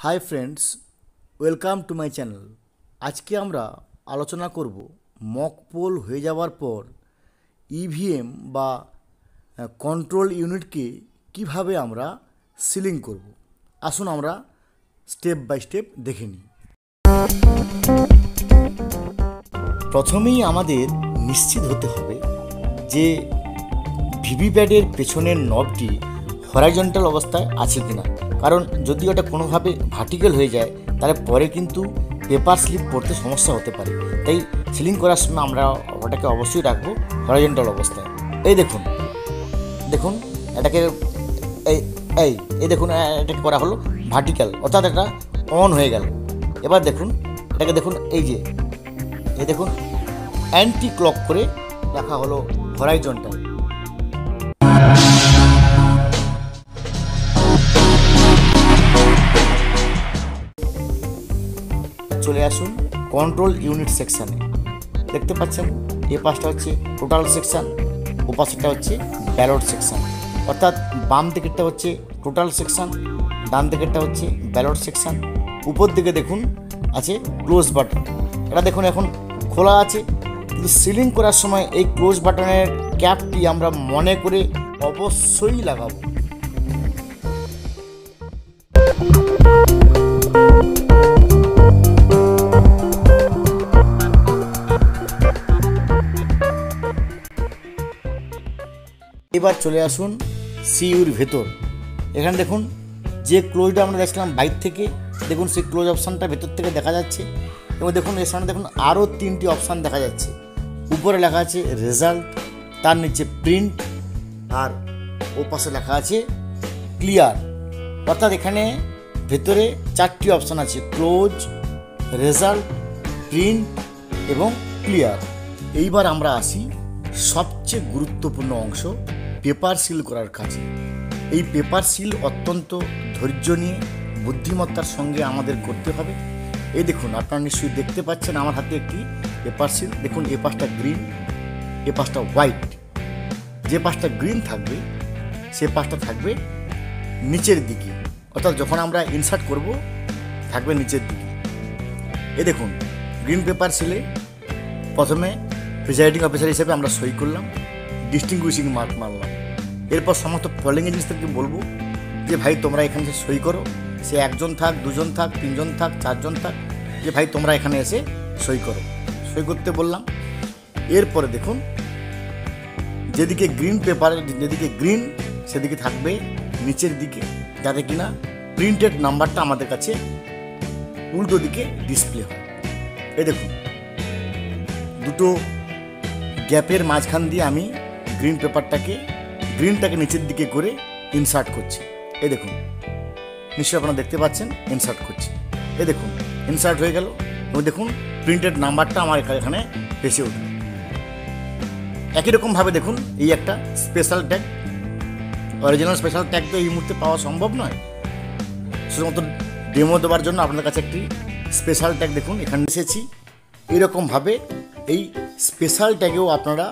Hi friends, welcome to my channel. আজকে আমরা আলোচনা করব মক পোল হয়ে যাওয়ার পর ইভিএম বা কন্ট্রোল ইউনিটকে কিভাবে আমরা সিলিং করব। আসুন আমরা স্টেপ বাই স্টেপ দেখে নিই। প্রথমেই আমাদের নিশ্চিত হতে হবে যে ভিভিপ্যাডের পেছনের নবটি হরাইজন্টাল অবস্থায় আছে কিনা, কারণ যদি ওটা কোনোভাবে ভার্টিক্যাল হয়ে যায় তাহলে পরে কিন্তু পেপার স্লিপ পড়তে সমস্যা হতে পারে। তাই সিলিং করার সময় আমরা ওটাকে অবশ্যই রাখবো হরাইজন্টাল অবস্থায়। এই দেখুন দেখুন এটাকে এই দেখুন এটাকে করা হলো ভার্টিক্যাল, অর্থাৎ এটা অন হয়ে গেল। এবার দেখুন এটাকে দেখুন, এই দেখুন অ্যান্টি ক্লক করে রাখা হলো হরাইজন্টাল। চলে আসুন কন্ট্রোল ইউনিট সেকশানে। দেখতে পাচ্ছেন এ পাশটা হচ্ছে টোটাল সেকশান, ও পাশেরটা হচ্ছে ব্যালট সেকশান। অর্থাৎ বাম দিকেরটা হচ্ছে টোটাল সেকশান, ডান দিকেরটা হচ্ছে ব্যালট সেকশান। উপর দিকে দেখুন আছে ক্লোজ বাটন, এটা দেখুন এখন খোলা আছে, কিন্তু সিলিং করার সময় এই ক্লোজ বাটনের ক্যাপটি আমরা মনে করে অবশ্যই লাগাবো। এবার চলে আসুন সিইউর ভেতর। এখানে দেখুন যে ক্লোজটা আমরা দেখছিলাম বাইর থেকে, দেখুন সেই ক্লোজ অপশানটা ভেতর থেকে দেখা যাচ্ছে। এবং দেখুন এর সামনে দেখুন আরও 3টি অপশান দেখা যাচ্ছে। উপরে লেখা আছে রেজাল্ট, তার নিচে প্রিন্ট, আর ও পাশে লেখা আছে ক্লিয়ার। অর্থাৎ এখানে ভেতরে 4টি অপশান আছে, ক্লোজ, রেজাল্ট, প্রিন্ট এবং ক্লিয়ার। এইবার আমরা আসি সবচেয়ে গুরুত্বপূর্ণ অংশ, পেপার সিল করার কাজে। এই পেপার সিল অত্যন্ত ধৈর্য নিয়ে বুদ্ধিমত্তার সঙ্গে আমাদের করতে হবে। এই দেখুন আপনারা নিশ্চয়ই দেখতে পাচ্ছেন আমার হাতে একটি পেপার সিল। দেখুন এ পাশটা গ্রিন, এ পাশটা হোয়াইট। যে পাশটা গ্রিন থাকবে সে পাশটা থাকবে নিচের দিকে, অর্থাৎ যখন আমরা ইনসার্ট করব থাকবে নিচের দিকে। এই দেখুন গ্রিন পেপার সিলে প্রথমে প্রিজাইডিং অফিসার হিসেবে আমরা সই করলাম, ডিস্টিংগুইশিং মার্ক মারলাম। এরপর সমস্ত পলিং এজেন্টদেরকে বলবো যে ভাই তোমরা এখানে এসে সই করো, সে 1জন থাক, 2জন থাক, 3জন থাক, 4জন থাক, যে ভাই তোমরা এখানে এসে সই করো। সই করতে বললাম। এরপরে দেখুন যেদিকে গ্রিন পেপার, যেদিকে গ্রিন সেদিকে থাকবে নিচের দিকে, যাতে কিনা প্রিন্টেড নাম্বারটা আমাদের কাছে উল্টো দিকে ডিসপ্লে হয়। এই দেখুন দুটো গ্যাপের মাঝখান দিয়ে আমি গ্রিনটাকে নিচের দিকে করে ইনসার্ট করছি। এই দেখুন নিশ্চয়ই আপনারা দেখতে পাচ্ছেন ইনসার্ট করছি। এই দেখুন ইনসার্ট হয়ে গেল এবং দেখুন প্রিন্টেড নাম্বারটা আমার এখানে এসে উঠল। একই রকমভাবে দেখুন এই একটা special tag, original special tag তো এই মুহূর্তে পাওয়া সম্ভব নয়, শুধুমাত্র ডেমো দেওয়ার জন্য আপনাদের কাছে একটি স্পেশাল ট্যাগ দেখুন এখানে এসেছি। এরকমভাবে এই স্পেশাল ট্যাগেও আপনারা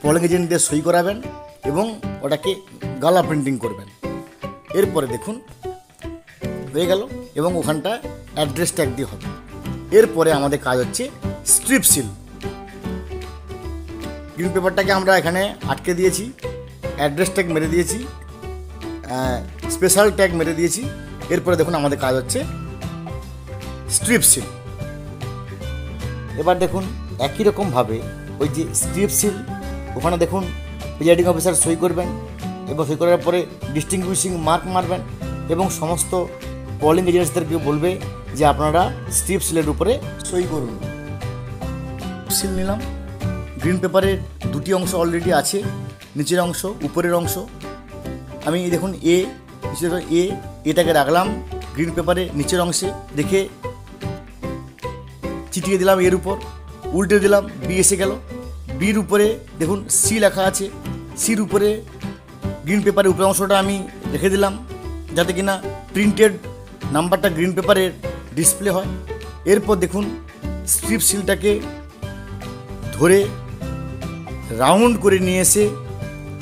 পলিং এজেন্ট দিয়ে সই করাবেন এবং ওটাকে গালা প্রিন্টিং করবেন। এরপরে দেখুন হয়ে গেল এবং ওখানটা অ্যাড্রেস ট্যাগ দিয়ে হবে। এরপরে আমাদের কাজ হচ্ছে স্ট্রিপ সিল। গ্রিন পেপারটাকে আমরা এখানে আটকে দিয়েছি, অ্যাড্রেস ট্যাগ মেরে দিয়েছি, স্পেশাল ট্যাগ মেরে দিয়েছি। এরপরে দেখুন আমাদের কাজ হচ্ছে স্ট্রিপ সিল। এবার দেখুন একই রকমভাবে ওই যে স্ট্রিপ সিল, ওখানে দেখুন প্রিজাইডিং অফিসার সই করবেন এবং সই করার পরে ডিস্টিংগুইশিং মার্ক মারবেন এবং সমস্ত পলিং এজেন্টসদেরকে বলবে যে আপনারা স্ট্রিপ সিলের উপরে সই করুন। সিল নিলাম। গ্রিন পেপারের 2টি অংশ অলরেডি আছে, নিচের অংশ উপরের অংশ। আমি দেখুন এটাকে রাখলাম গ্রিন পেপারে নিচের অংশে, দেখে চিটিয়ে দিলাম এর উপর, উল্টে দিলাম, বি এসে গেল। বির উপরে দেখুন সি লেখা আছে, সির উপরে গ্রিন পেপারের উপরে অংশটা আমি রেখে দিলাম যাতে কিনা প্রিন্টেড নাম্বারটা গ্রিন পেপারের ডিসপ্লে হয়। এরপর দেখুন স্ট্রিপ সিলটাকে ধরে রাউন্ড করে নিয়ে এসে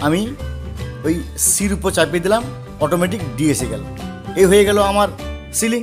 আমি ওই সির উপর চাপিয়ে দিলাম, অটোমেটিক ডি এসে গেল। এই হয়ে গেল আমার সিলিং।